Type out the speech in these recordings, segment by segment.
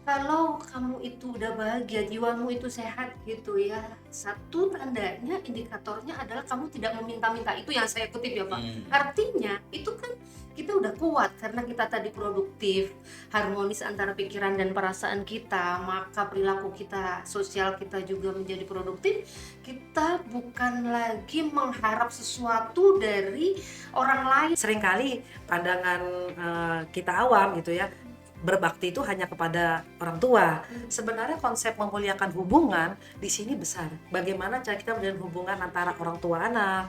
Kalau kamu itu udah bahagia, jiwamu itu sehat gitu ya, satu tandanya, indikatornya adalah kamu tidak meminta-minta. Itu yang saya kutip ya, Pak. Hmm. Artinya itu kan kita udah kuat karena kita tadi produktif, harmonis antara pikiran dan perasaan kita, maka perilaku kita, sosial kita juga menjadi produktif. Kita bukan lagi mengharap sesuatu dari orang lain. Seringkali pandangan kita awam gitu ya, berbakti itu hanya kepada orang tua. Sebenarnya konsep memuliakan hubungan di sini besar. Bagaimana cara kita menjalin hubungan antara orang tua anak,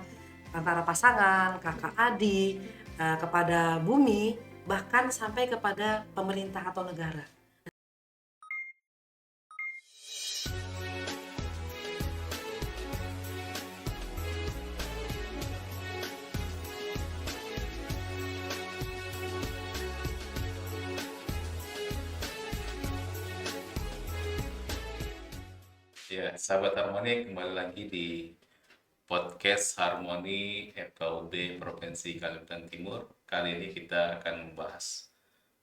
antara pasangan, kakak adik, kepada bumi, bahkan sampai kepada pemerintah atau negara. Ya, sahabat Harmoni, kembali lagi di podcast Harmoni FKUB Provinsi Kalimantan Timur. Kali ini kita akan membahas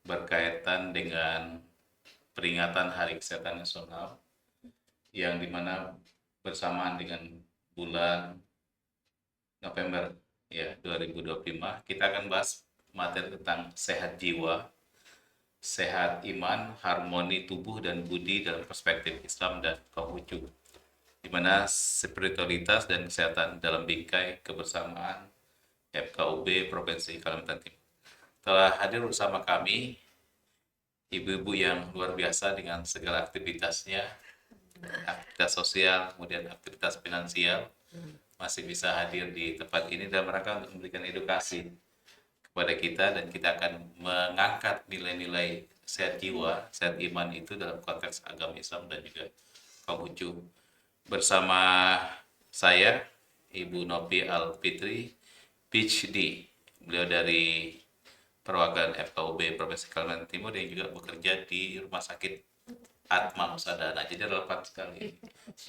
berkaitan dengan peringatan Hari Kesehatan Nasional yang dimana bersamaan dengan bulan November ya 2025 kita akan bahas materi tentang sehat jiwa, sehat iman, harmoni tubuh dan budi dalam perspektif Islam dan Konghucu, di mana spiritualitas dan kesehatan dalam bingkai kebersamaan FKUB Provinsi Kalimantan Timur. Telah hadir bersama kami ibu-ibu yang luar biasa dengan segala aktivitasnya, aktivitas sosial, kemudian aktivitas finansial, masih bisa hadir di tempat ini dalam rangka untuk memberikan edukasi kepada kita, dan kita akan mengangkat nilai-nilai sehat jiwa, sehat iman itu dalam konteks agama Islam dan juga Konghucu. Bersama saya, Ibu Nopi Alfitri, PhD. Beliau dari perwakilan FKUB Provinsi Kalimantan Timur yang juga bekerja di Rumah Sakit Atma Husada. Jadi relevan sekali.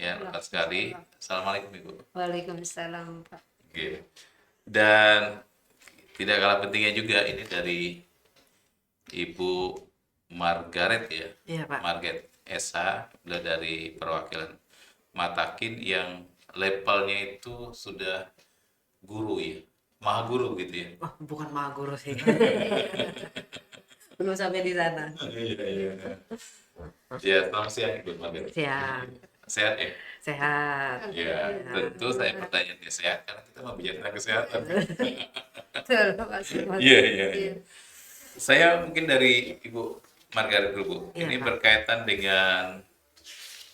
Ya, relevan sekali. Assalamualaikum Ibu. Waalaikumsalam, Pak. Oke. Dan tidak kalah pentingnya juga ini dari Ibu Margaret ya. Iya, Pak. Margaret SH, beliau dari perwakilan Matakin yang levelnya itu sudah guru ya. Maha guru gitu ya. Oh, bukan maha guru sih. Belum sampai di sana. Iya, iya. Ya, selamat siang Ibu Margaret. Siang. Sehat ya? Sehat. Ya, tentu saya pertanyaannya sehat karena kita mau bicara tentang kesehatan. Betul, makasih, Mas. Iya, iya, iya. Saya mungkin dari Ibu Margaret dulu, Bu. Iya, Ini Pak. berkaitan dengan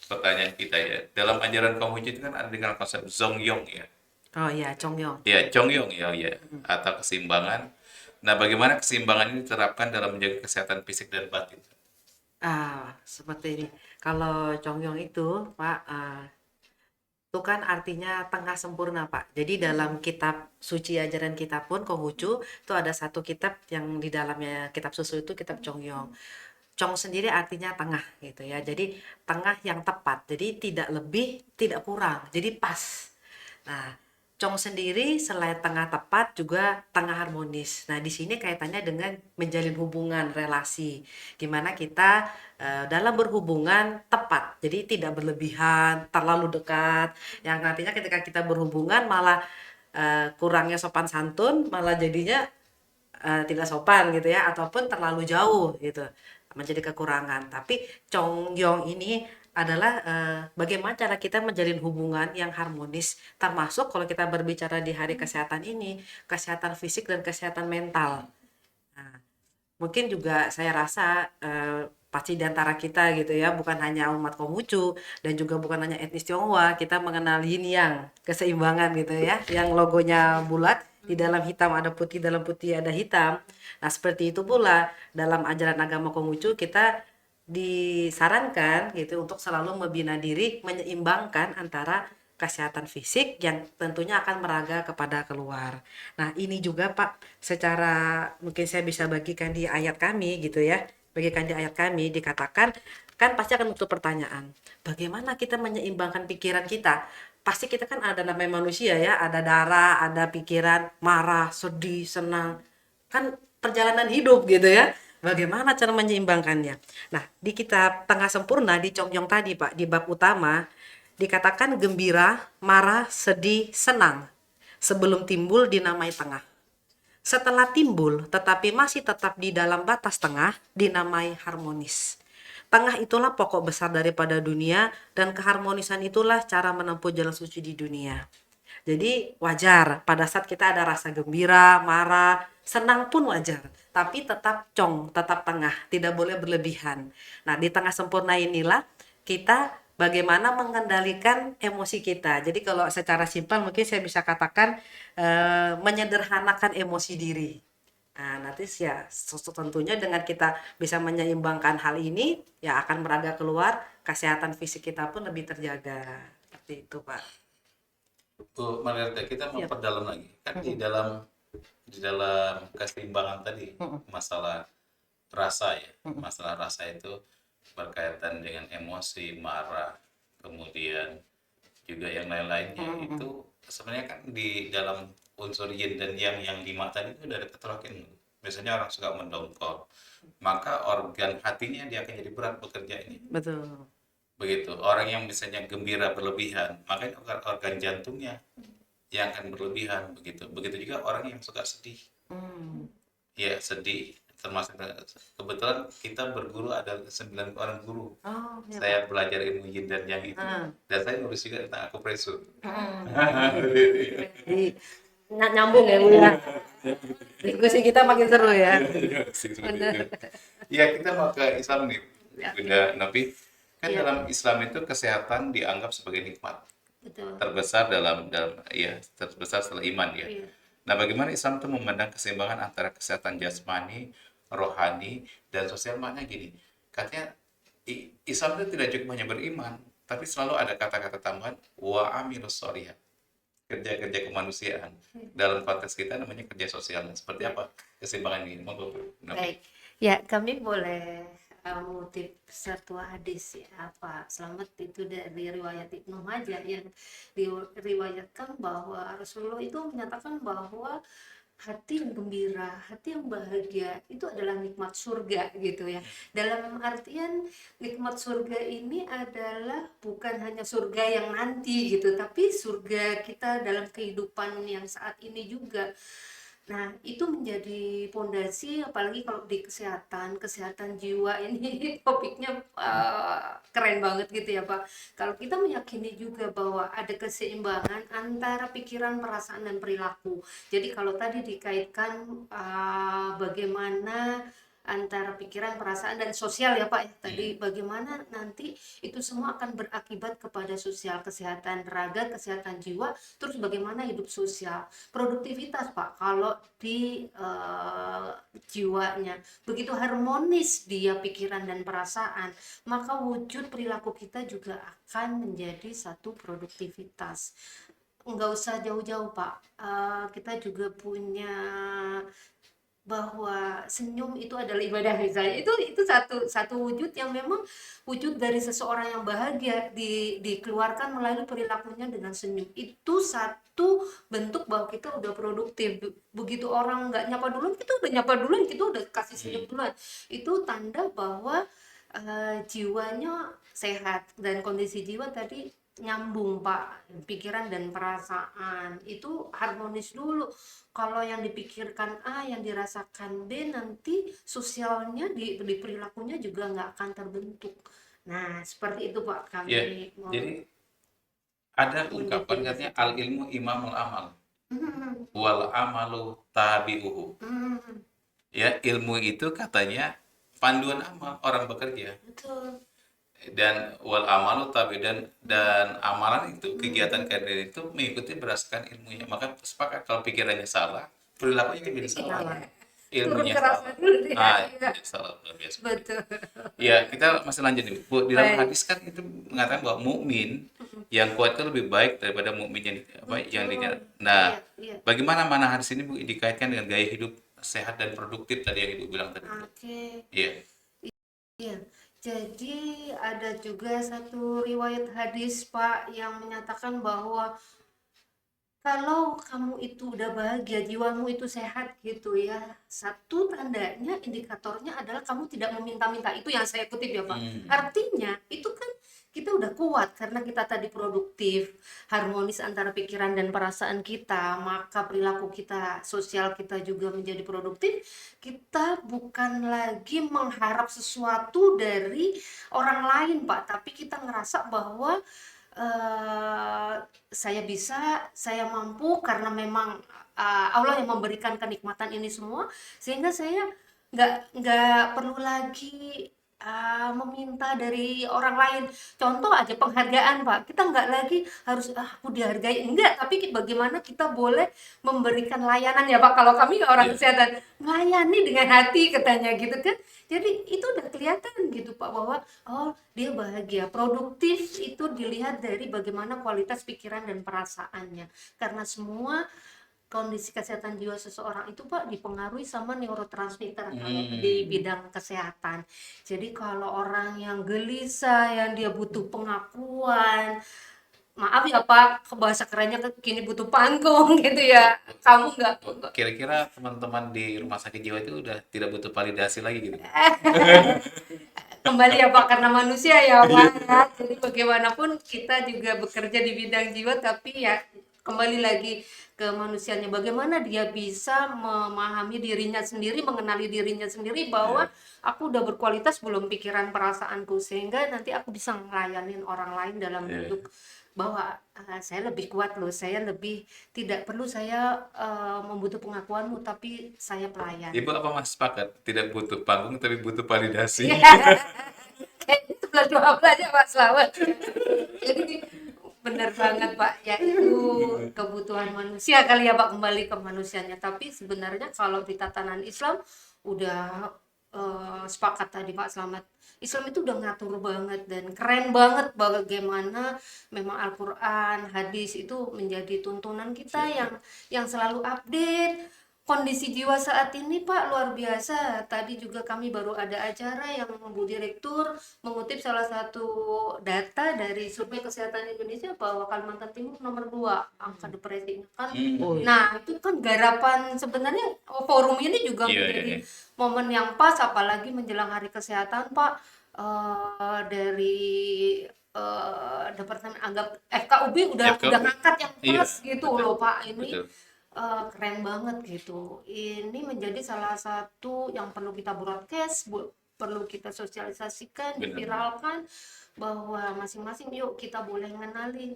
pertanyaan kita ya. Dalam ajaran Konghucu itu kan ada dengan konsep Zongyong ya. Oh iya, Chongyong. Ya, Chongyong ya, ya. Atau keseimbangan. Nah, bagaimana keseimbangan ini diterapkan dalam menjaga kesehatan fisik dan batin? Seperti ini. Kalau Chongyong itu, Pak, itu kan artinya tengah sempurna, Pak. Jadi dalam kitab suci ajaran kita pun Konghucu itu ada satu kitab yang di dalamnya kitab susu itu kitab Chongyong. Chong sendiri artinya tengah gitu ya. Jadi tengah yang tepat. Jadi tidak lebih, tidak kurang. Jadi pas. Nah, Chong sendiri selain tengah tepat juga tengah harmonis. Nah, di sini kaitannya dengan menjalin hubungan relasi. Gimana kita dalam berhubungan tepat. Jadi tidak berlebihan, terlalu dekat. Yang nantinya ketika kita berhubungan malah kurangnya sopan santun, malah jadinya tidak sopan gitu ya, ataupun terlalu jauh gitu, menjadi kekurangan. Tapi Chongyong ini adalah bagaimana cara kita menjalin hubungan yang harmonis, termasuk kalau kita berbicara di hari kesehatan ini, kesehatan fisik dan kesehatan mental. Nah, mungkin juga saya rasa pasti di antara kita gitu ya, bukan hanya umat Konghucu dan juga bukan hanya etnis Tionghoa, kita mengenal yin yang, keseimbangan gitu ya, yang logonya bulat, di dalam hitam ada putih, dalam putih ada hitam. Nah, seperti itu pula dalam ajaran agama Konghucu kita disarankan gitu untuk selalu membina diri, menyeimbangkan antara kesehatan fisik yang tentunya akan meraga kepada keluar. Nah, ini juga Pak, secara mungkin saya bisa bagikan di ayat kami gitu ya. Bagikan di ayat kami dikatakan, kan pasti akan muncul pertanyaan, bagaimana kita menyeimbangkan pikiran kita? Pasti kita kan ada namanya manusia ya, ada darah, ada pikiran, marah, sedih, senang. Kan perjalanan hidup gitu ya. Bagaimana cara menyeimbangkannya? Nah, di kitab Tengah Sempurna di Congyong tadi, Pak, di bab utama dikatakan gembira, marah, sedih, senang sebelum timbul dinamai tengah. Setelah timbul tetapi masih tetap di dalam batas tengah dinamai harmonis. Tengah itulah pokok besar daripada dunia dan keharmonisan itulah cara menempuh jalan suci di dunia. Jadi wajar pada saat kita ada rasa gembira, marah, senang pun wajar. Tapi tetap tetap tengah, tidak boleh berlebihan. Nah, di tengah sempurna inilah kita bagaimana mengendalikan emosi kita. Jadi kalau secara simpel mungkin saya bisa katakan menyederhanakan emosi diri. Nah, nanti ya tentunya dengan kita bisa menyeimbangkan hal ini, ya akan meraga keluar, kesehatan fisik kita pun lebih terjaga. Seperti itu, Pak. Bu Margareta, kita Siap. memperdalam lagi kan di dalam keseimbangan tadi, masalah rasa ya, masalah rasa itu berkaitan dengan emosi, marah, kemudian juga yang lain-lainnya. Itu sebenarnya kan di dalam unsur yin dan yang 5 tadi itu dari keterokin. Biasanya orang suka mendongkol, maka organ hatinya dia akan jadi berat bekerja ini. Betul. Begitu orang yang misalnya gembira berlebihan, makanya organ jantungnya yang akan berlebihan. Begitu juga orang yang suka sedih, ya sedih. Termasuk kebetulan kita berguru ada 9 orang guru. Oh, ya, Saya Pak. belajar ilmu yin dan yang itu, dan saya nulis juga tentang akupresur. Jadi nyambung ya, Bu ya. Diskusi kita makin seru ya. Ya, kita mau ke Islam nih, Ya. Bunda Novi. Kan Iya. dalam Islam itu kesehatan dianggap sebagai nikmat Betul. terbesar terbesar setelah iman ya. Iya. Nah, bagaimana Islam itu memandang keseimbangan antara kesehatan jasmani, rohani, dan sosial? Maknanya gini, katanya Islam itu tidak cukup hanya beriman, tapi selalu ada kata-kata tambahan wa amilus sholihah, kerja-kerja kemanusiaan. Dalam konteks kita namanya kerja sosial. Seperti apa keseimbangan ini? Monggo, Bu Novi. Baik, ya kami boleh mengutip satu hadis ya Pak Selamat itu dari riwayat Ibnu Majah yang diriwayatkan bahwa Rasulullah itu menyatakan bahwa hati yang gembira, hati yang bahagia itu adalah nikmat surga gitu ya. Dalam artian nikmat surga ini adalah bukan hanya surga yang nanti gitu, tapi surga kita dalam kehidupan yang saat ini juga. Nah, itu menjadi pondasi apalagi kalau di kesehatan jiwa ini topiknya keren banget gitu ya Pak. Kalau kita meyakini juga bahwa ada keseimbangan antara pikiran, perasaan dan perilaku. Jadi kalau tadi dikaitkan bagaimana antara pikiran, perasaan dan sosial ya Pak ya. Tadi bagaimana nanti itu semua akan berakibat kepada sosial, kesehatan raga, kesehatan jiwa, terus bagaimana hidup sosial. Produktivitas Pak, kalau di jiwanya begitu harmonis dia pikiran dan perasaan, maka wujud perilaku kita juga akan menjadi satu produktivitas. Nggak usah jauh-jauh Pak, kita juga punya bahwa senyum itu adalah ibadah misalnya, itu satu wujud yang memang wujud dari seseorang yang bahagia dikeluarkan melalui perilakunya dengan senyum. Itu satu bentuk bahwa kita udah produktif. Begitu orang nggak nyapa duluan, kita udah nyapa duluan, kita udah kasih senyum duluan. Itu tanda bahwa jiwanya sehat dan kondisi jiwa tadi nyambung Pak, pikiran dan perasaan itu harmonis dulu. Kalau yang dipikirkan A, yang dirasakan B, nanti sosialnya di perilakunya juga nggak akan terbentuk. Nah, seperti itu Pak kami Ya, mau jadi ada ungkapan katanya al ilmu imamul amal wal amalu tabi'uhu. Ya, ilmu itu katanya panduan amal orang bekerja, betul. dan wal amalu tabi, dan amalan itu kegiatan karir itu mengikuti berdasarkan ilmunya. Maka sepakat kalau pikirannya salah, perilakunya jadi salah. Turun Ilmunya ke rasa salah. dulu deh. Jadi salah luar biasa. Betul. Ya, kita masih lanjut nih, Bu. Di dalam Baik. hadis kan itu mengatakan bahwa mukmin yang kuat itu lebih baik daripada mukmin yang Nah, Iya. bagaimana mana hadis ini Bu dikaitkan dengan gaya hidup sehat dan produktif tadi yang Ibu bilang tadi? Oke. Iya. Iya, jadi ada juga satu riwayat hadis Pak yang menyatakan bahwa Kalau kamu itu udah bahagia, jiwamu itu sehat gitu ya, satu tandanya, indikatornya adalah kamu tidak meminta-minta. Itu yang saya kutip ya Pak. Hmm. Artinya itu kan kita udah kuat karena kita tadi produktif, harmonis antara pikiran dan perasaan kita, maka perilaku kita, sosial kita juga menjadi produktif. Kita bukan lagi mengharap sesuatu dari orang lain Pak, tapi kita ngerasa bahwa eh, saya bisa, saya mampu karena memang Allah yang memberikan kenikmatan ini semua, sehingga saya nggak perlu lagi meminta dari orang lain. Contoh aja penghargaan, Pak. Kita nggak lagi harus aku dihargai, enggak, tapi bagaimana kita boleh memberikan layanan ya Pak. Kalau kami orang Iya. kesehatan melayani dengan hati katanya gitu kan. Jadi itu udah kelihatan gitu Pak bahwa oh dia bahagia. Produktif itu dilihat dari bagaimana kualitas pikiran dan perasaannya. Karena semua kondisi kesehatan jiwa seseorang itu Pak dipengaruhi sama neurotransmitter kalau di Hmm. bidang kesehatan. Jadi kalau orang yang gelisah, yang dia butuh pengakuan, maaf ya Pak, bahasa kerennya kini butuh panggung gitu Oh, ya. Kamu nggak oh, kira-kira teman-teman di rumah sakit jiwa itu udah tidak butuh validasi lagi gitu. kembali ya Pak karena manusia ya Pak ya. Jadi bagaimanapun kita juga bekerja di bidang jiwa tapi ya kembali lagi ke manusianya bagaimana dia bisa memahami dirinya sendiri, mengenali dirinya sendiri bahwa Iya. aku udah berkualitas belum pikiran perasaanku sehingga nanti aku bisa ngelayanin orang lain dalam Iya. bentuk bahwa saya lebih kuat loh, saya lebih tidak perlu saya membutuh pengakuanmu tapi saya pelayan. Ibu apa Mas sepakat? Tidak butuh panggung tapi butuh validasi. Iya. Kayaknya 11-12 ya Pak Slamet. Jadi benar banget Pak, ya itu kebutuhan manusia kali ya Pak, kembali ke manusianya. Tapi sebenarnya kalau di tatanan Islam udah sepakat tadi Pak Slamet. Islam itu udah ngatur banget dan keren banget bagaimana memang Al-Quran, hadis itu menjadi tuntunan kita Siap, siap. yang selalu update. Kondisi jiwa saat ini Pak luar biasa. Tadi juga kami baru ada acara yang Bu Direktur mengutip salah satu data dari Survei Kesehatan Indonesia bahwa Kalimantan Timur nomor 2 angka depresinya kan. Oh, Hmm. Nah, itu kan garapan sebenarnya forum ini juga Iya, iya, menjadi iya. momen yang pas apalagi menjelang Hari Kesehatan Pak. Dari Departemen Anggap FKUB udah FKUB. ngangkat yang Iya, pas gitu betul. loh Pak. Ini Betul. keren banget gitu. Ini menjadi salah satu yang perlu kita broadcast, perlu kita sosialisasikan, Benar-benar. diviralkan bahwa masing-masing yuk kita boleh ngenalin,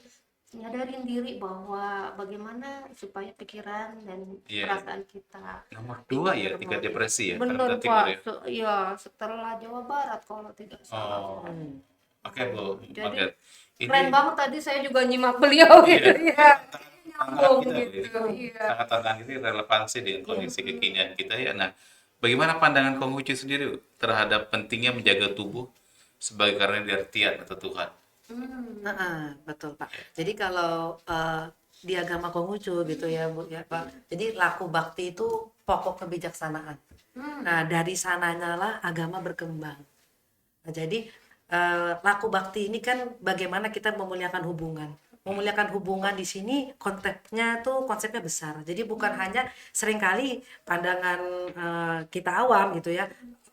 nyadarin diri bahwa bagaimana supaya pikiran dan Iya, iya. perasaan kita Nomor itu 2 ya tingkat harmonis. depresi ya Bener Kalimantan Timur Pak, ya. ya setelah Jawa Barat kalau tidak salah. Oh, hmm. oke Bu Jadi Margaret. keren Ini banget tadi saya juga nyimak beliau gitu iya, ya. tantangan Nyambung kita Bu, ya. gitu. Iya. Sangat tantangan ini relevansi dengan Iya. kondisi kekinian kita ya. Nah, bagaimana pandangan Konghucu sendiri Bu, terhadap pentingnya menjaga tubuh sebagai karunia atau Tuhan? Betul Pak. Jadi kalau di agama Konghucu gitu ya Bu ya Pak. Jadi laku bakti itu pokok kebijaksanaan. Nah dari sananya lah agama berkembang. Nah, jadi laku bakti ini kan bagaimana kita memuliakan hubungan. Memuliakan hubungan di sini konsepnya besar. Jadi bukan hanya seringkali pandangan kita awam gitu ya.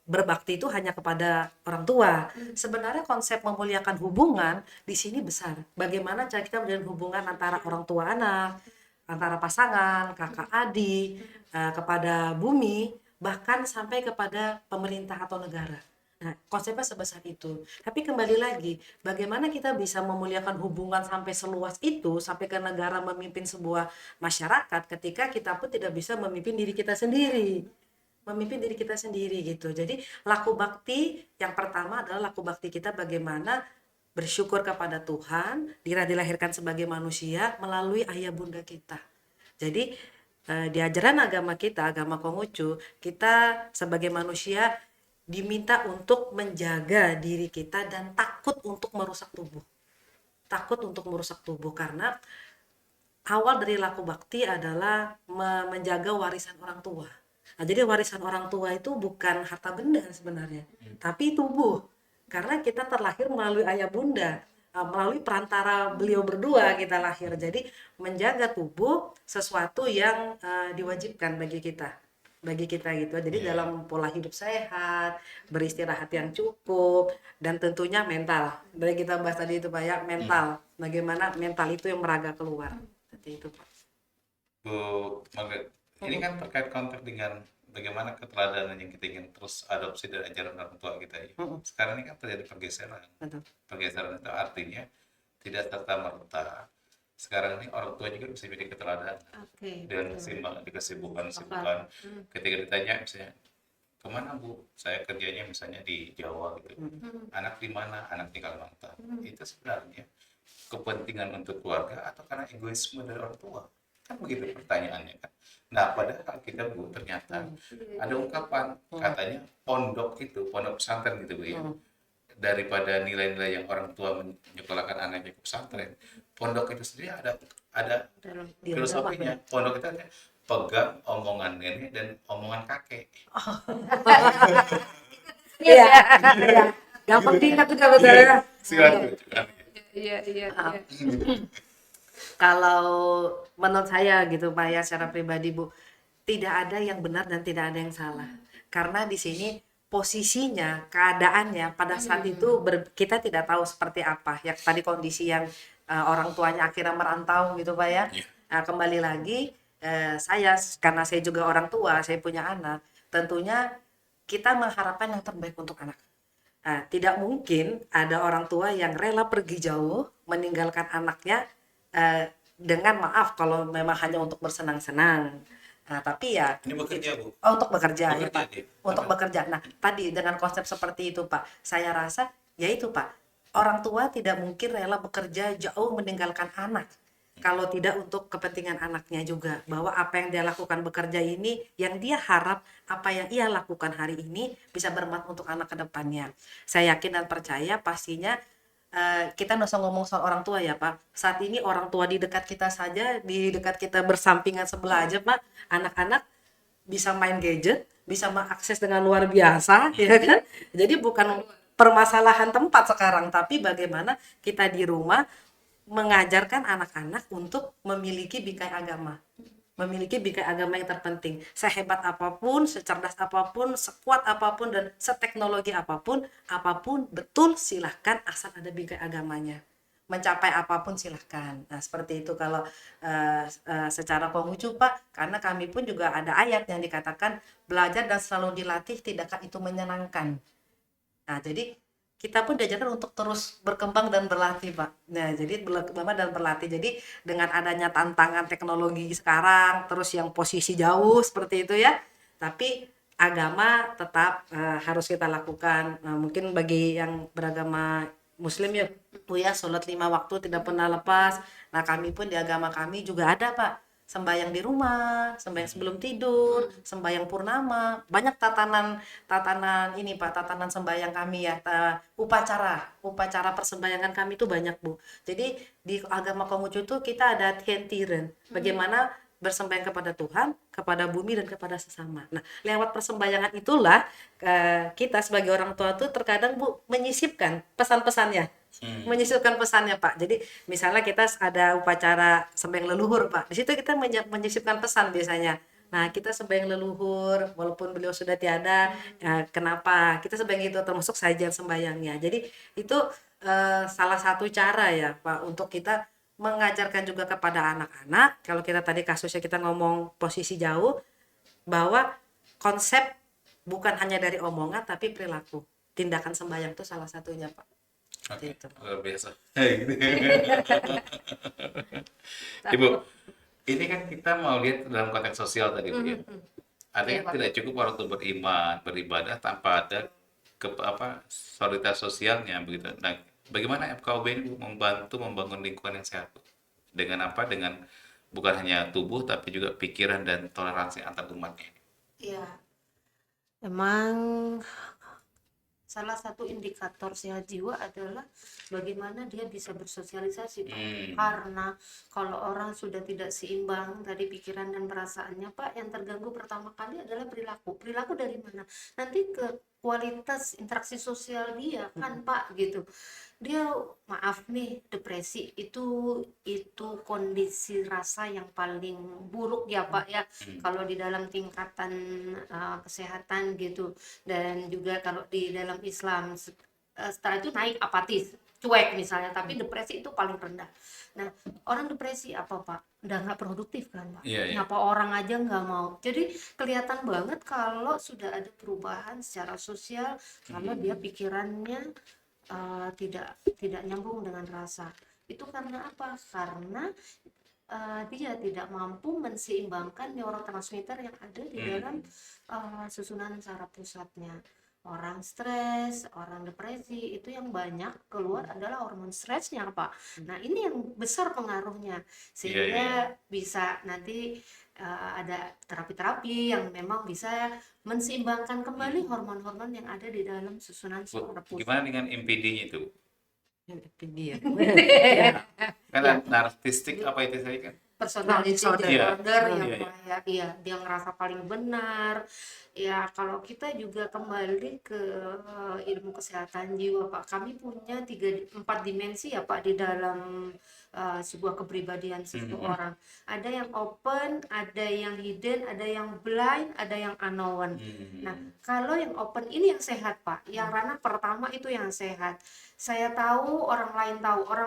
Berbakti itu hanya kepada orang tua. Sebenarnya konsep memuliakan hubungan di sini besar. Bagaimana cara kita menjalin hubungan antara orang tua anak, antara pasangan, kakak adik, kepada bumi, bahkan sampai kepada pemerintah atau negara. Nah, konsepnya sebesar itu. Tapi kembali lagi, bagaimana kita bisa memuliakan hubungan sampai seluas itu, sampai ke negara memimpin sebuah masyarakat, ketika kita pun tidak bisa memimpin diri kita sendiri. Memimpin diri kita sendiri gitu. Jadi laku bakti yang pertama adalah laku bakti kita bagaimana bersyukur kepada Tuhan, dilahirkan sebagai manusia melalui ayah bunda kita. Jadi di ajaran agama kita, agama Konghucu, kita sebagai manusia diminta untuk menjaga diri kita dan takut untuk merusak tubuh. Takut untuk merusak tubuh karena awal dari laku bakti adalah menjaga warisan orang tua. Nah, jadi warisan orang tua itu bukan harta benda sebenarnya, tapi tubuh. Karena kita terlahir melalui ayah bunda. melalui perantara beliau berdua kita lahir. Jadi menjaga tubuh sesuatu yang diwajibkan bagi kita gitu. Jadi Iya. dalam pola hidup sehat, beristirahat yang cukup, dan tentunya mental. Dari kita bahas tadi itu Pak ya, mental. Bagaimana mental itu yang meraga keluar. Seperti itu Pak. Bu Margaret, ini kan terkait konteks dengan bagaimana keteladanan yang kita ingin terus adopsi dari ajaran orang tua kita ya. Sekarang ini kan terjadi pergeseran. Betul. Pergeseran itu artinya tidak serta-merta sekarang ini orang tua juga bisa jadi keteladanan Oke, dan betul. di kesibukan ketika ditanya misalnya kemana Bu, saya kerjanya misalnya di Jawa gitu, anak di mana, anak di Kalimantan, itu sebenarnya kepentingan untuk keluarga atau karena egoisme dari orang tua, kan begitu pertanyaannya kan. Nah padahal kita Bu ternyata ada ungkapan katanya pondok pesantren gitu Bu ya, daripada nilai-nilai yang orang tua menyekolahkan anaknya ke pesantren, pondok itu sendiri ada Dalam filosofinya. Pondok itu artinya pegang omongan nenek dan omongan kakek. Iya, iya. Gampang diingat juga betul ya. Silakan. iya, iya, Ah. iya. Kalau menurut saya gitu Pak ya, secara pribadi Bu, tidak ada yang benar dan tidak ada yang salah. Karena di sini posisinya, keadaannya pada saat itu kita tidak tahu seperti apa. Ya tadi kondisi yang orang tuanya akhirnya merantau gitu Pak ya. Iya. Nah, kembali lagi saya karena saya juga orang tua, saya punya anak, tentunya kita mengharapkan yang terbaik untuk anak. Nah, tidak mungkin ada orang tua yang rela pergi jauh meninggalkan anaknya dengan maaf kalau memang hanya untuk bersenang-senang. Nah, tapi ya Ini bekerja Bu. untuk bekerja ya Bekerja Pak. dia. Untuk bekerja. Nah, tadi dengan konsep seperti itu Pak, saya rasa ya itu Pak. Orang tua tidak mungkin rela bekerja jauh meninggalkan anak. Kalau tidak untuk kepentingan anaknya juga, bahwa apa yang dia lakukan bekerja ini, yang dia harap apa yang ia lakukan hari ini bisa bermanfaat untuk anak ke depannya. Saya yakin dan percaya pastinya kita nggak usah ngomong soal orang tua ya Pak. Saat ini orang tua di dekat kita saja, di dekat kita bersampingan sebelah aja Pak, anak-anak bisa main gadget, bisa mengakses dengan luar biasa, ya kan? Jadi bukan permasalahan tempat sekarang, tapi bagaimana kita di rumah mengajarkan anak-anak untuk memiliki bingkai agama. Memiliki bingkai agama yang terpenting. Sehebat apapun, secerdas apapun, sekuat apapun, dan seteknologi apapun, betul silahkan asal ada bingkai agamanya. Mencapai apapun silahkan. Nah seperti itu kalau secara Konghucu Pak, karena kami pun juga ada ayat yang dikatakan belajar dan selalu dilatih tidakkah itu menyenangkan. Nah, jadi kita pun diajarkan untuk terus berkembang dan berlatih, Pak. Nah, jadi berkembang dan berlatih. Jadi dengan adanya tantangan teknologi sekarang, terus yang posisi jauh seperti itu ya, tapi agama tetap harus kita lakukan. Nah, mungkin bagi yang beragama Muslim ya, Bu ya, sholat 5 waktu tidak pernah lepas. Nah, kami pun di agama kami juga ada, Pak. Sembahyang di rumah, sembahyang sebelum tidur, sembahyang purnama, banyak tatanan ini Pak, tatanan sembahyang kami ya, upacara persembahyangan kami itu banyak Bu. Jadi di agama Konghucu itu kita ada tientiren, bagaimana bersembahyang kepada Tuhan, kepada bumi dan kepada sesama. Nah, lewat persembahyangan itulah kita sebagai orang tua tuh terkadang Bu menyisipkan pesan-pesannya. Menyisipkan pesannya Pak. Jadi misalnya kita ada upacara sembahyang leluhur Pak. Di situ kita menyisipkan pesan biasanya. Nah, kita sembahyang leluhur, walaupun beliau sudah tiada, kenapa kita sembahyang itu termasuk sajian sembahyangnya. Jadi itu salah satu cara ya, Pak, untuk kita mengajarkan juga kepada anak-anak. Kalau kita tadi kasusnya kita ngomong posisi jauh, bahwa konsep bukan hanya dari omongan tapi perilaku. Tindakan sembahyang itu salah satunya, Pak. Oke, Gitu. luar biasa. Gitu. Ibu, ini kan kita mau lihat dalam konteks sosial tadi Bu ya. Artinya Iya, Pak. tidak cukup orang itu beriman, beribadah tanpa ada solidaritas sosialnya begitu. Nah, bagaimana FKUB ini Bu, membantu membangun lingkungan yang sehat Bu? Dengan apa? Dengan bukan hanya tubuh tapi juga pikiran dan toleransi antar umatnya. Iya, emang salah satu indikator sehat jiwa adalah bagaimana dia bisa bersosialisasi, Pak. Karena kalau orang sudah tidak seimbang tadi pikiran dan perasaannya, Pak, yang terganggu pertama kali adalah perilaku. Perilaku dari mana? Nanti ke kualitas interaksi sosial dia kan, Pak, gitu. dia maaf nih, depresi itu kondisi rasa yang paling buruk ya Pak ya, kalau di dalam tingkatan kesehatan gitu, dan juga kalau di dalam Islam setelah itu naik apatis, cuek misalnya, tapi depresi itu paling rendah. Nah, orang depresi apa Pak? Udah nggak produktif kan Pak? Iya, iya. Nyapa orang aja nggak mau. Jadi kelihatan banget kalau sudah ada perubahan secara sosial, kalau dia pikirannya tidak nyambung dengan rasa. Itu karena apa? Karena dia tidak mampu menseimbangkan neurotransmitter yang ada di dalam susunan saraf pusatnya. Orang stres, orang depresi, itu yang banyak keluar adalah hormon stresnya, Pak. Nah, ini yang besar pengaruhnya, Iya, iya. sehingga bisa nanti ada terapi-terapi yang memang bisa menseimbangkan kembali hormon-hormon yang ada di dalam susunan Bu, saraf gimana pusat. dengan MPD-nya itu? Dia. Kan Ya, narsistik apa itu tadi kan? personality Disorder. Iya, disorder yang iya, iya. kayak iya dia ngerasa paling benar. Ya, kalau kita juga kembali ke ilmu kesehatan jiwa Pak, kami punya 4 dimensi ya Pak di dalam sebuah kepribadian seseorang. Ada yang open, ada yang hidden, ada yang blind, ada yang unknown. Nah, kalau yang open ini yang sehat Pak, yang ranah pertama itu yang sehat. Saya tahu, orang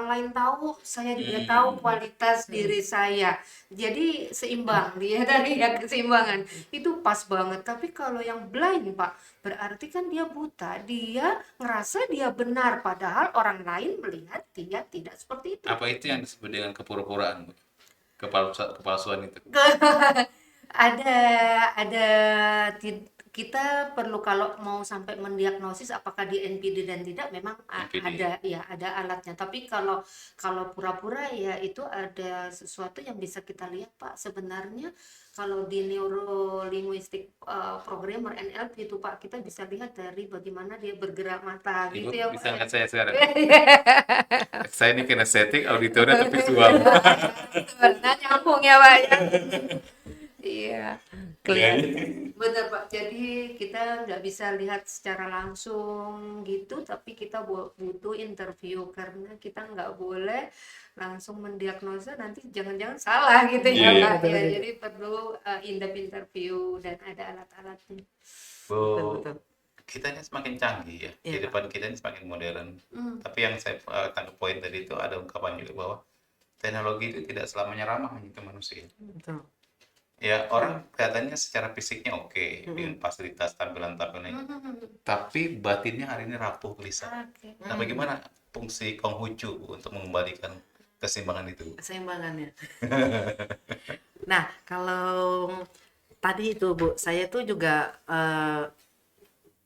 lain tahu, saya juga tahu kualitas diri saya. Jadi seimbang dia tadi ya, keseimbangan itu pas banget. Tapi kalau yang blind Pak, berarti kan dia buta, dia ngerasa dia benar padahal orang lain melihat dia tidak seperti itu. Apa itu yang disebut dengan kepura-puraan, Bu? Kepalsuan itu. ada ada kita perlu kalau mau sampai mendiagnosis apakah di NPD dan tidak, memang NPD. ada ya, ada alatnya. Tapi kalau pura-pura ya itu ada sesuatu yang bisa kita lihat Pak. Sebenarnya kalau di neuro linguistic programmer NLP itu Pak, kita bisa lihat dari bagaimana dia bergerak mata Ibu gitu ya Pak bisa ya. lihat saya sekarang. Saya ini kinestetik, auditornya tapi visual. Nah, nyambung ya Pak ya. Iya, kelihatan. Iya. Benar Pak. Jadi kita nggak bisa lihat secara langsung gitu, tapi kita butuh interview karena kita nggak boleh langsung mendiagnosa, nanti jangan-jangan salah gitu ya Iya. Pak. Ya, Betul. jadi perlu in-depth interview dan ada alat-alatnya. Bu, Betul. kita ini semakin canggih ya. Iya, Kehidupan kita ini semakin modern. Hmm. Tapi yang saya tangkap poin tadi itu ada ungkapan juga bahwa teknologi itu tidak selamanya ramah ke manusia. Betul. Ya, orang kelihatannya secara fisiknya oke dengan fasilitas tampilan-tampilannya, tapi batinnya hari ini rapuh gelisah. Oke. Nah, bagaimana fungsi Konghucu untuk mengembalikan keseimbangan itu? Keseimbangannya. Nah, kalau tadi itu Bu, saya tuh juga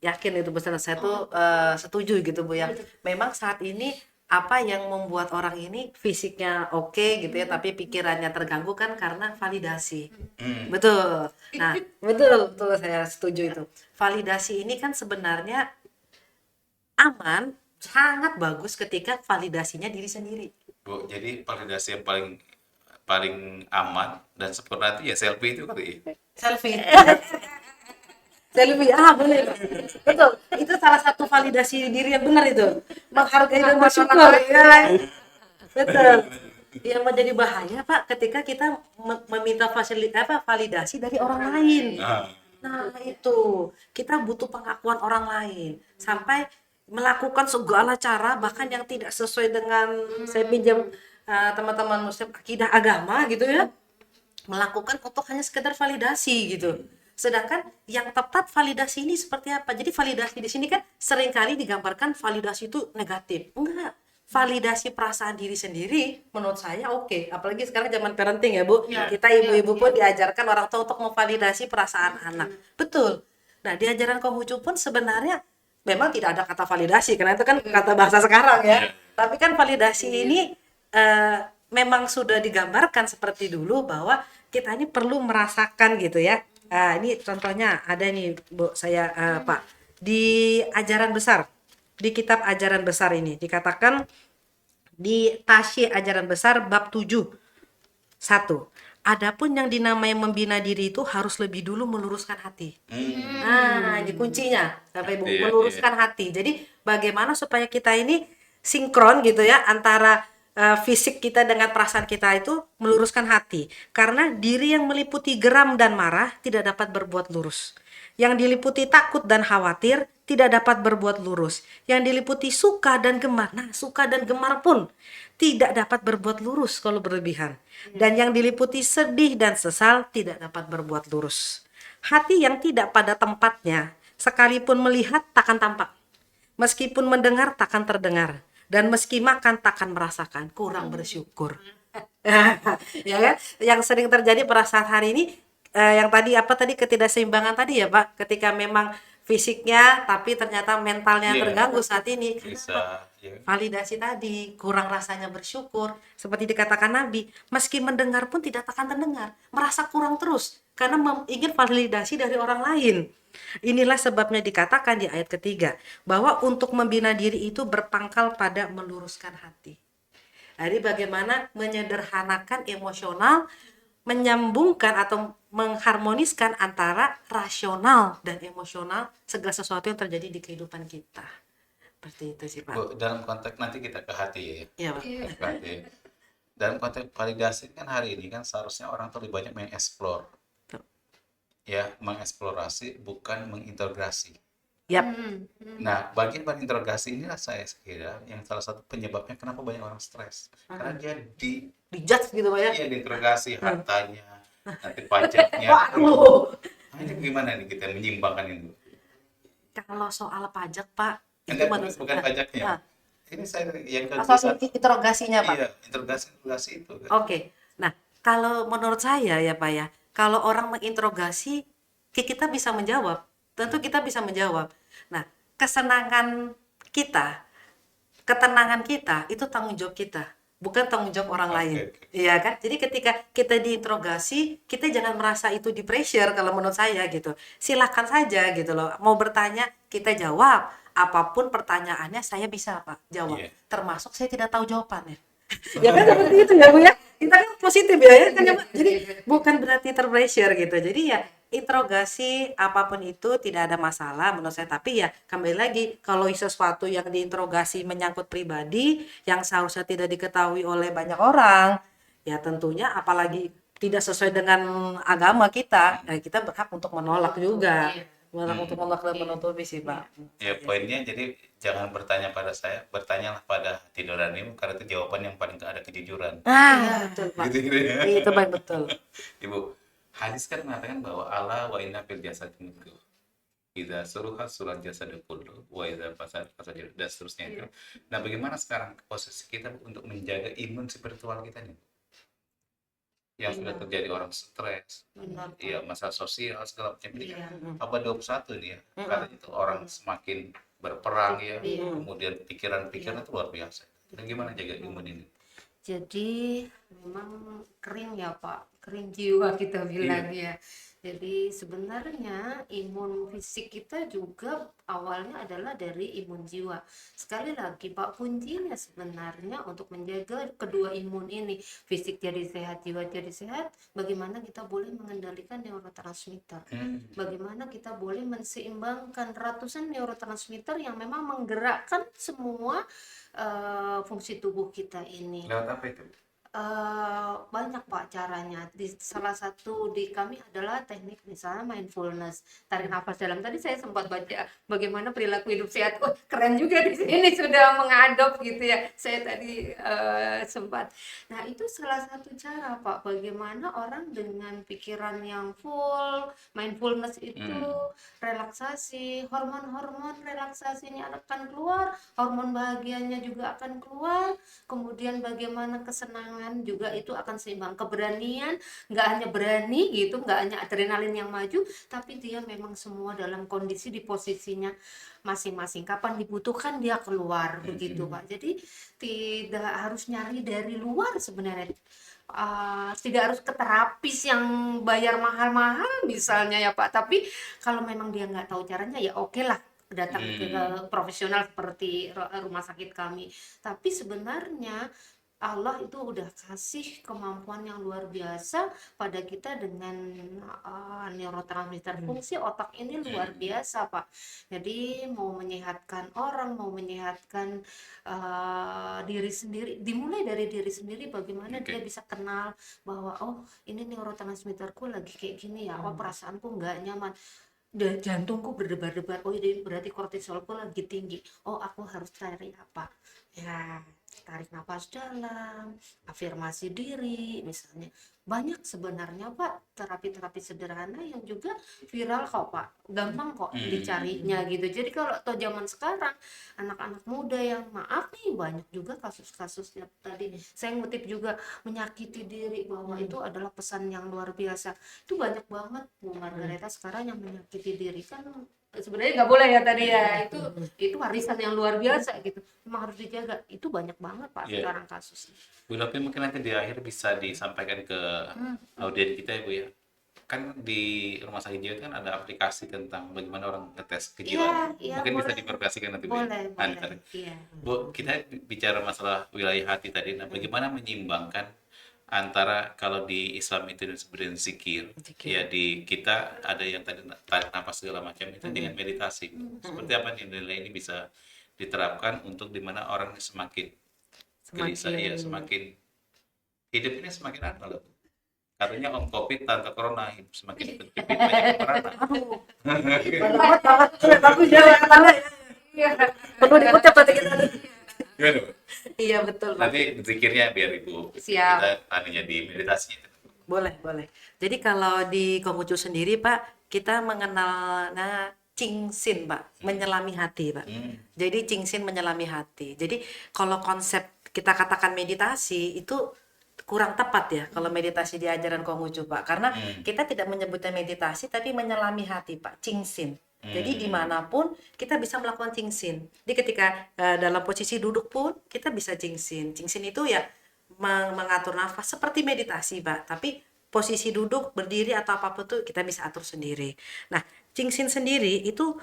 yakin itu benar, saya tuh setuju gitu Bu ya. Memang saat ini apa yang membuat orang ini fisiknya oke gitu ya, tapi pikirannya terganggu kan karena validasi. Betul. Nah, betul saya setuju itu. Validasi ini kan sebenarnya aman, sangat bagus ketika validasinya diri sendiri. Bu, jadi validasi yang paling paling aman dan sempurna itu ya selfie itu kali ya. Selfie. Selfie, boleh. Betul. Itu salah satu validasi diri yang benar itu. Menghargai dan bersyukur. Ya. Betul. Yang menjadi bahaya Pak ketika kita meminta validasi dari orang lain. Nah, itu. Kita butuh pengakuan orang lain. Sampai melakukan segala cara bahkan yang tidak sesuai dengan saya pinjam teman-teman muslim akidah agama gitu ya. Melakukan untuk hanya sekedar validasi gitu. Sedangkan yang tepat validasi ini seperti apa? Jadi validasi di sini kan seringkali digambarkan validasi itu negatif. Enggak. Validasi perasaan diri sendiri menurut saya oke. Apalagi sekarang zaman parenting ya Bu. Ya, Kita ibu-ibu pun diajarkan orang tua untuk memvalidasi perasaan anak. Betul. Nah, di ajaran Konghucu pun sebenarnya memang tidak ada kata validasi karena itu kan kata bahasa sekarang ya. Tapi kan validasi ini memang sudah digambarkan seperti dulu bahwa kita ini perlu merasakan gitu ya. Ini contohnya ada nih Bu, saya Pak, di ajaran besar, di kitab ajaran besar ini dikatakan di Tasyi ajaran besar bab 7 1. Adapun yang dinamai membina diri itu harus lebih dulu meluruskan hati. Nah, ini kuncinya, Bapak Ibu, Iya, meluruskan hati. Jadi bagaimana supaya kita ini sinkron gitu ya antara fisik kita dengan perasaan kita itu meluruskan hati. Karena diri yang meliputi geram dan marah tidak dapat berbuat lurus. Yang diliputi takut dan khawatir tidak dapat berbuat lurus. Yang diliputi suka dan gemar, nah suka dan gemar pun tidak dapat berbuat lurus kalau berlebihan. Dan yang diliputi sedih dan sesal tidak dapat berbuat lurus. Hati yang tidak pada tempatnya, sekalipun melihat takkan tampak. Meskipun mendengar takkan terdengar. Dan meski makan takkan merasakan, kurang bersyukur. Ya kan? Yang sering terjadi pada saat hari ini yang tadi apa tadi ketidakseimbangan tadi ya Pak, ketika memang fisiknya tapi ternyata mentalnya Iya. terganggu saat ini. Bisa ya. Validasi tadi, kurang rasanya bersyukur. Seperti dikatakan Nabi, meski mendengar pun tidak akan terdengar, merasa kurang terus karena ingin validasi dari orang lain. Inilah sebabnya dikatakan di ayat ketiga bahwa untuk membina diri itu berpangkal pada meluruskan hati. Jadi bagaimana menyederhanakan emosional, menyambungkan atau mengharmoniskan antara rasional dan emosional segala sesuatu yang terjadi di kehidupan kita. Seperti itu sih Pak. Bu, dalam konteks nanti kita ke hati ya. Iya Pak. Ke hati. Dalam konteks validasi kan hari ini kan seharusnya orang tuh lebih banyak mengeksplor. Ya, mengeksplorasi bukan mengintegrasi. Yap. Nah, bagian menginterogasi inilah saya kira yang salah satu penyebabnya kenapa banyak orang stres. Karena dia Dijudge gitu Pak ya. dia diinterogasi hartanya, nanti pajaknya. Waduh. Nah, ini gimana nih kita menyimbangkan itu? Kalau soal pajak Pak, itu Enggak, menurut bukan saya. pajaknya. Ah, Ini saya yang soal interogasinya Pak. iya, interogasi itu kan. Oke. Nah, kalau menurut saya ya Pak ya, kalau orang menginterogasi, kita bisa menjawab. Tentu kita bisa menjawab. Nah, kesenangan kita, ketenangan kita itu tanggung jawab kita, bukan tanggung jawab orang lain. Oke. Iya kan? Jadi ketika kita diinterogasi, kita jangan merasa itu di pressure kalau menurut saya gitu. Silakan saja gitu loh. Mau bertanya, kita jawab. Apapun pertanyaannya saya bisa Pak jawab. Iya. Termasuk saya tidak tahu jawabannya. Ya kan seperti itu ya Bu ya. Kita kan positif ya kan ya, Pak? Jadi bukan berarti terpressure gitu. Jadi ya interogasi apapun itu tidak ada masalah menurut saya, tapi ya kembali lagi kalau sesuatu yang diinterogasi menyangkut pribadi yang seharusnya tidak diketahui oleh banyak orang, ya tentunya apalagi tidak sesuai dengan agama kita, ya kita berhak untuk menolak juga. Menolak untuk menolak dan menutupi sih Pak. Ya, poinnya jadi jangan bertanya pada saya, bertanyalah pada hati nuranimu karena itu jawaban yang paling ada kejujuran. Betul Pak. Gitu ya. Itu baik betul. Ibu, hadis kan mengatakan bahwa Allah wa inna fil jasadi mudghah. Idza suruhat surat jasadu kullu wa idza fasad fasad dan seterusnya itu. Nah, bagaimana sekarang posisi kita untuk menjaga imun spiritual kita nih? Yang sudah terjadi orang stres, Benar. ya masalah sosial segala macam ini Iya. kan abad 21 nih ya. Karena itu orang semakin berperang ya, Iya. kemudian pikiran-pikiran itu luar biasa. Dan gimana jaga imun ini? Jadi memang kering ya Pak, kering jiwa kita bilang ya. Jadi sebenarnya imun fisik kita juga awalnya adalah dari imun jiwa. Sekali lagi Pak, kuncinya sebenarnya untuk menjaga kedua imun ini, fisik jadi sehat, jiwa jadi sehat, bagaimana kita boleh mengendalikan neurotransmitter. Bagaimana kita boleh menseimbangkan ratusan neurotransmitter yang memang menggerakkan semua fungsi tubuh kita ini. Lewat apa itu? Banyak Pak caranya. Salah satu di kami adalah teknik misalnya mindfulness, tarik nafas dalam. Tadi saya sempat baca bagaimana perilaku hidup sehat. Oh, keren juga di sini sudah mengadop gitu ya. Saya tadi sempat. Nah, itu salah satu cara Pak, bagaimana orang dengan pikiran yang full, mindfulness itu relaksasi, hormon-hormon relaksasinya akan keluar, hormon bahagianya juga akan keluar, kemudian bagaimana kesenangan juga itu akan seimbang, keberanian, nggak hanya berani gitu, nggak hanya adrenalin yang maju, tapi dia memang semua dalam kondisi di posisinya masing-masing, kapan dibutuhkan dia keluar begitu Pak. Jadi tidak harus nyari dari luar sebenarnya. Tidak harus ke terapis yang bayar mahal-mahal misalnya ya Pak, tapi kalau memang dia nggak tahu caranya ya oke lah datang ke profesional seperti rumah sakit kami. Tapi sebenarnya Allah itu udah kasih kemampuan yang luar biasa pada kita dengan neurotransmitter. Fungsi otak ini luar biasa, Pak. Jadi mau menyehatkan orang, mau menyehatkan diri sendiri, dimulai dari diri sendiri. Bagaimana Oke. dia bisa kenal bahwa oh ini neurotransmitterku lagi kayak gini ya, oh perasaanku nggak nyaman, dan jantungku berdebar-debar, oh ini berarti kortisolku lagi tinggi, oh aku harus cari apa ya, tarik nafas dalam, afirmasi diri misalnya. Banyak sebenarnya Pak terapi-terapi sederhana yang juga viral kok Pak, gampang kok dicarinya gitu. Jadi kalau atau zaman sekarang anak-anak muda yang maaf nih, banyak juga kasus-kasusnya tadi saya ngutip juga, menyakiti diri, bahwa itu adalah pesan yang luar biasa. Itu banyak banget Bu Margareta sekarang yang menyakiti diri, kan sebenarnya nggak boleh ya tadi ya, itu warisan yang luar biasa gitu, memang harus dijaga. Itu banyak banget Pak Iya. sekarang kasusnya. Bu Novi, mungkin nanti di akhir bisa disampaikan ke audiens kita ya Bu ya. Kan di Rumah Sakit Jiwa kan ada aplikasi tentang bagaimana orang ngetes kejiwaan. Iya Mungkin bisa boleh, diaplikasikan nanti Bu ya. boleh Nanti. boleh iya. Bu, kita bicara masalah wilayah hati tadi. Nah, bagaimana menyeimbangkan antara kalau di Islam itu sebenarnya zikir, Zikir. ya di kita ada yang tadi tarik nafas segala macam itu dengan meditasi. Seperti apa nih nilai ini bisa diterapkan untuk dimana orang semakin gelisah, ya semakin hidup ini semakin apa loh? Katanya Om Covid, Tante Corona, hidup semakin berjepit banyak pemerana. Bagus ya kata-kata ya. Iya. Perlu dikucap berarti kita. Gimana, Bu? Iya betul Pak. Nanti zikirnya biar Ibu Siap. kita tanya di meditasi. Boleh, boleh. Jadi kalau di Konghucu sendiri Pak, kita mengenalnya Cingsin Pak, menyelami hati Pak. Jadi Cingsin menyelami hati. Jadi kalau konsep kita katakan meditasi itu kurang tepat ya kalau meditasi di ajaran Konghucu Pak, karena kita tidak menyebutnya meditasi tapi menyelami hati Pak, Cingsin. Jadi dimanapun kita bisa melakukan Cingsin. Jadi ketika dalam posisi duduk pun kita bisa Cingsin. Cingsin itu ya mengatur nafas seperti meditasi Pak, tapi posisi duduk, berdiri atau apapun tuh kita bisa atur sendiri. Nah, Cingsin sendiri itu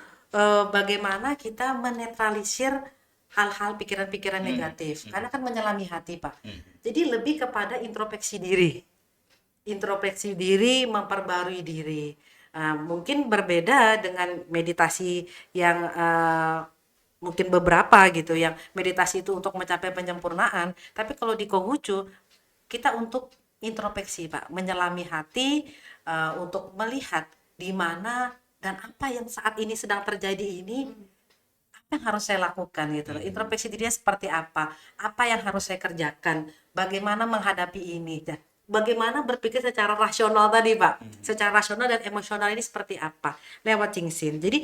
bagaimana kita menetralisir hal-hal pikiran-pikiran negatif, karena kan menyelami hati Pak. Jadi lebih kepada introspeksi diri. Introspeksi diri, memperbarui diri. Mungkin berbeda dengan meditasi yang mungkin beberapa gitu, yang meditasi itu untuk mencapai penyempurnaan. Tapi kalau di Konghucu kita untuk introspeksi Pak, menyelami hati, untuk melihat di mana dan apa yang saat ini sedang terjadi ini, apa yang harus saya lakukan gitu loh. Introspeksi dirinya seperti apa yang harus saya kerjakan, bagaimana menghadapi ini, dan bagaimana berpikir secara rasional tadi Pak, secara rasional dan emosional ini seperti apa lewat Cingsin. Jadi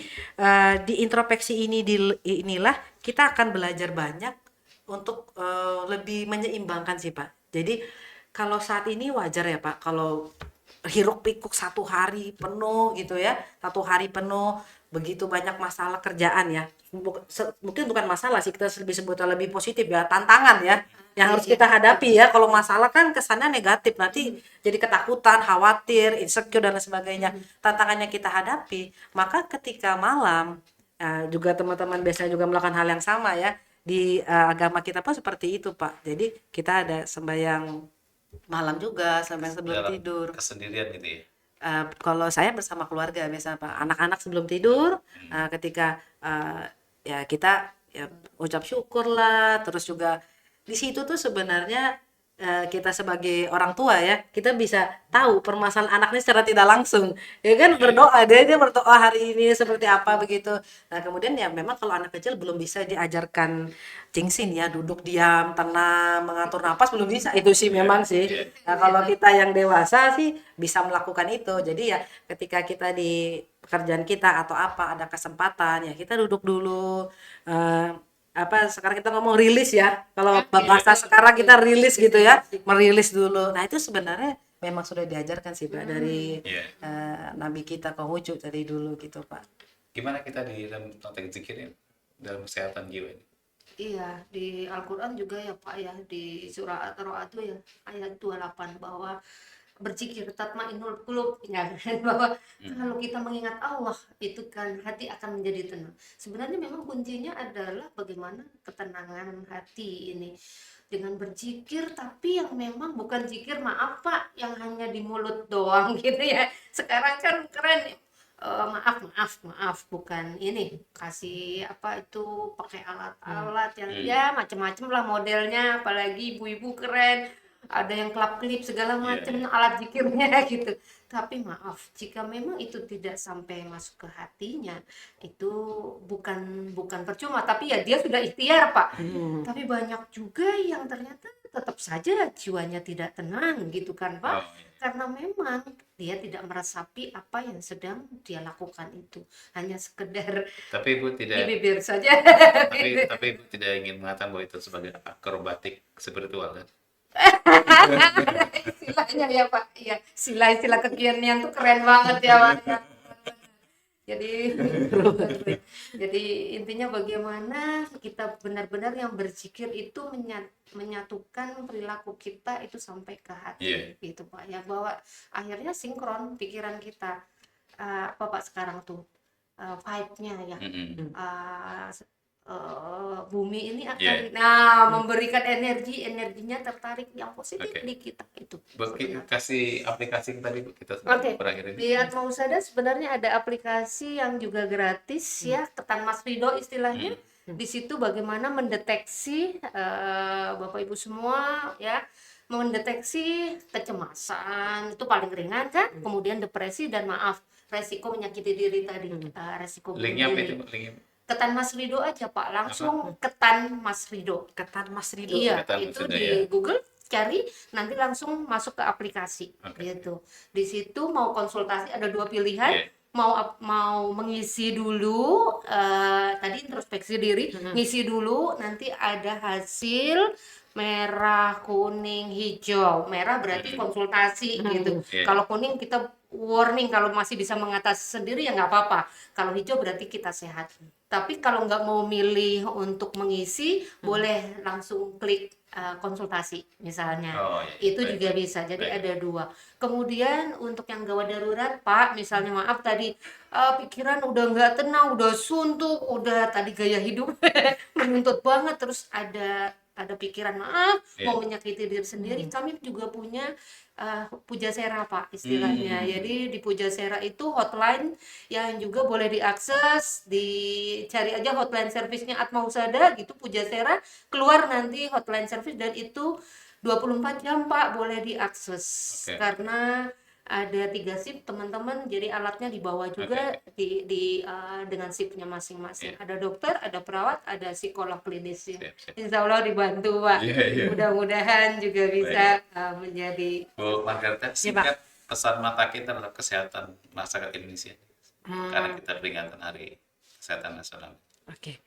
di introspeksi inilah kita akan belajar banyak untuk lebih menyeimbangkan sih Pak. Jadi kalau saat ini wajar ya Pak, kalau hiruk pikuk satu hari penuh gitu ya, satu hari penuh begitu banyak masalah kerjaan ya. Mungkin bukan masalah sih, kita lebih sebutnya lebih positif ya, tantangan ya yang harus kita hadapi ya. Kalau masalah kan kesannya negatif, nanti jadi ketakutan, khawatir, insecure dan lain sebagainya. Tantangannya kita hadapi, maka ketika malam juga teman-teman biasanya juga melakukan hal yang sama ya. Di agama kita pun seperti itu Pak. Jadi kita ada sembahyang malam juga sampai sebelum Dalam tidur. kesendirian gitu ya. Kalau saya bersama keluarga biasa Pak, anak-anak sebelum tidur, ketika ya kita ya ucap syukur lah, terus juga di situ tuh sebenarnya kita sebagai orang tua ya, kita bisa tahu permasalahan anaknya secara tidak langsung, ya kan, berdoa dia berdoa hari ini seperti apa begitu. Nah kemudian ya memang kalau anak kecil belum bisa diajarkan Cingsin ya, duduk diam, tenang, mengatur napas belum bisa, itu sih memang sih. Nah kalau kita yang dewasa sih bisa melakukan itu. Jadi ya ketika kita di pekerjaan kita atau apa ada kesempatan ya kita duduk dulu, sekarang kita ngomong rilis ya, kalau bahasa sekarang kita rilis gitu ya, merilis dulu. Nah itu sebenarnya memang sudah diajarkan sih Pak dari Nabi kita Konghucu dari dulu gitu Pak. Gimana kita di dalam konteks zikir ini, dalam kesehatan jiwa ini? Iya, di Al-Quran juga ya Pak ya, di surah At-Taroat itu ya ayat 28 bahwa berzikir tatmainnul qulub, ya kan, bahwa kalau kita mengingat Allah itu kan hati akan menjadi tenang. Sebenarnya memang kuncinya adalah bagaimana ketenangan hati ini dengan berzikir, tapi yang memang bukan zikir, maaf Pak, yang hanya di mulut doang gitu ya. Sekarang kan keren, maaf maaf maaf, bukan ini kasih apa itu pakai alat-alat yang ya macem-macem lah modelnya, apalagi ibu-ibu keren, ada yang kelap-kelip segala Iya, macam iya. alat zikirnya gitu. Tapi maaf, jika memang itu tidak sampai masuk ke hatinya, itu bukan bukan percuma, tapi ya dia sudah ikhtiar Pak. Tapi banyak juga yang ternyata tetap saja jiwanya tidak tenang gitu kan Pak, Oh, iya. karena memang dia tidak meresapi apa yang sedang dia lakukan itu, hanya sekedar Tapi Ibu di tidak bibir saja. Gitu. tapi Ibu tidak ingin mengatakan bahwa itu sebagai akrobatik spiritual kan? Istilahnya ya Pak, ya istilah-istilah kekinian tuh keren banget ya Pak. Ya. Jadi, jadi intinya bagaimana kita benar-benar yang berzikir itu menyatukan perilaku kita itu sampai ke Iya. hati, gitu Pak. Ya bahwa akhirnya sinkron pikiran kita. Apa Pak sekarang tuh vibe-nya ya. Mm-mm. Uh, Bumi ini Iya. akan memberikan energinya tertarik yang positif Oke. di kita itu Bagi sebenarnya. kasih aplikasi tadi Bu, kita sudah Oke, berakhir ini. di Atma Husada sebenarnya ada aplikasi yang juga gratis ya, Ketan Mas Rido istilahnya. Di situ bagaimana mendeteksi Bapak Ibu semua ya, mendeteksi kecemasan itu paling ringan kan, kemudian depresi dan maaf resiko menyakiti diri tadi, resiko bunuh Linknya apa itu diri. Pak? Linknya Ketan Mas Rido aja Pak, apa? langsung Ketan Mas Rido. Ketan Mas Rido. Iya, Ketan itu sudah di ya. Google cari, nanti langsung masuk ke aplikasi Oke. gitu. Di situ mau konsultasi ada dua pilihan, Iya. mau mengisi dulu tadi introspeksi diri, ngisi dulu, nanti ada hasil merah, kuning, hijau. Merah berarti konsultasi gitu. Iya. Kalau kuning kita warning, kalau masih bisa mengatasi sendiri ya nggak apa-apa. Kalau hijau berarti kita sehat. Tapi kalau nggak mau milih untuk mengisi, boleh langsung klik konsultasi misalnya. Oh, iya. Itu Baik, juga baik. bisa. Jadi Baik. ada dua. Kemudian untuk yang gawat darurat, Pak, misalnya maaf tadi pikiran udah nggak tenang, udah suntuk, udah tadi gaya hidup menuntut banget, terus ada pikiran maaf mau Iya. menyakiti diri sendiri, kami juga punya Pujasera Pak istilahnya. Jadi di Pujasera itu hotline yang juga boleh diakses, dicari aja hotline servisnya Atma Husada gitu Pujasera, keluar nanti hotline service dan itu 24 jam Pak boleh diakses. Oke. Karena ada 3 shift teman-teman, jadi alatnya dibawa juga Oke. dengan shiftnya masing-masing. Iya. Ada dokter, ada perawat, ada psikolog klinisnya. Siap, siap. Insya Allah dibantu Pak. Iya, iya. Mudah-mudahan juga bisa menjadi Bu Margareta, Pak. singkat pesan mata kita terhadap kesehatan masyarakat Indonesia. Karena kita peringatan Hari Kesehatan Nasional. Oke.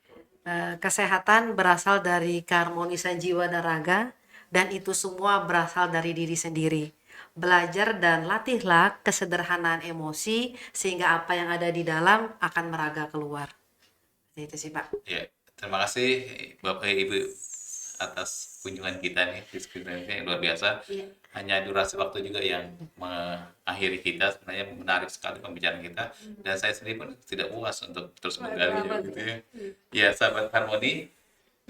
Kesehatan berasal dari keharmonisan jiwa dan raga, dan itu semua berasal dari diri sendiri. Belajar dan latihlah kesederhanaan emosi sehingga apa yang ada di dalam akan meraga keluar. Itu sih Pak. Ya, terima kasih Bapak Ibu atas kunjungan kita nih, diskusinya yang luar biasa. Iya. Hanya durasi waktu juga yang mengakhiri kita, sebenarnya menarik sekali pembicaraan kita, dan saya sendiri pun tidak puas untuk terus menggali gitu ya. Ya, sahabat Harmoni,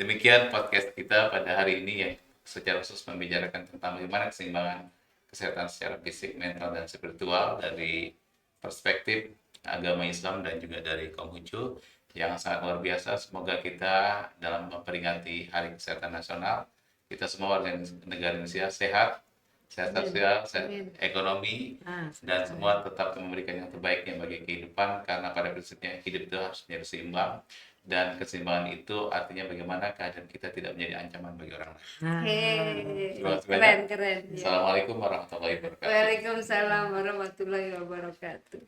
demikian podcast kita pada hari ini yang secara khusus membicarakan tentang bagaimana keseimbangan kesehatan secara fisik, mental, dan spiritual dari perspektif agama Islam dan juga dari Konghucu yang sangat luar biasa. Semoga kita dalam memperingati Hari Kesehatan Nasional, kita semua warga negara Indonesia sehat sosial, sehat ekonomi, dan semua tetap memberikan yang terbaiknya bagi kehidupan, karena pada prinsipnya hidup itu harus menjadi seimbang, dan keseimbangan itu artinya bagaimana keadaan kita tidak menjadi ancaman bagi orang lain. Terima kasih banyak. Keren. Ya. Assalamualaikum warahmatullahi wabarakatuh. Waalaikumsalam warahmatullahi wabarakatuh.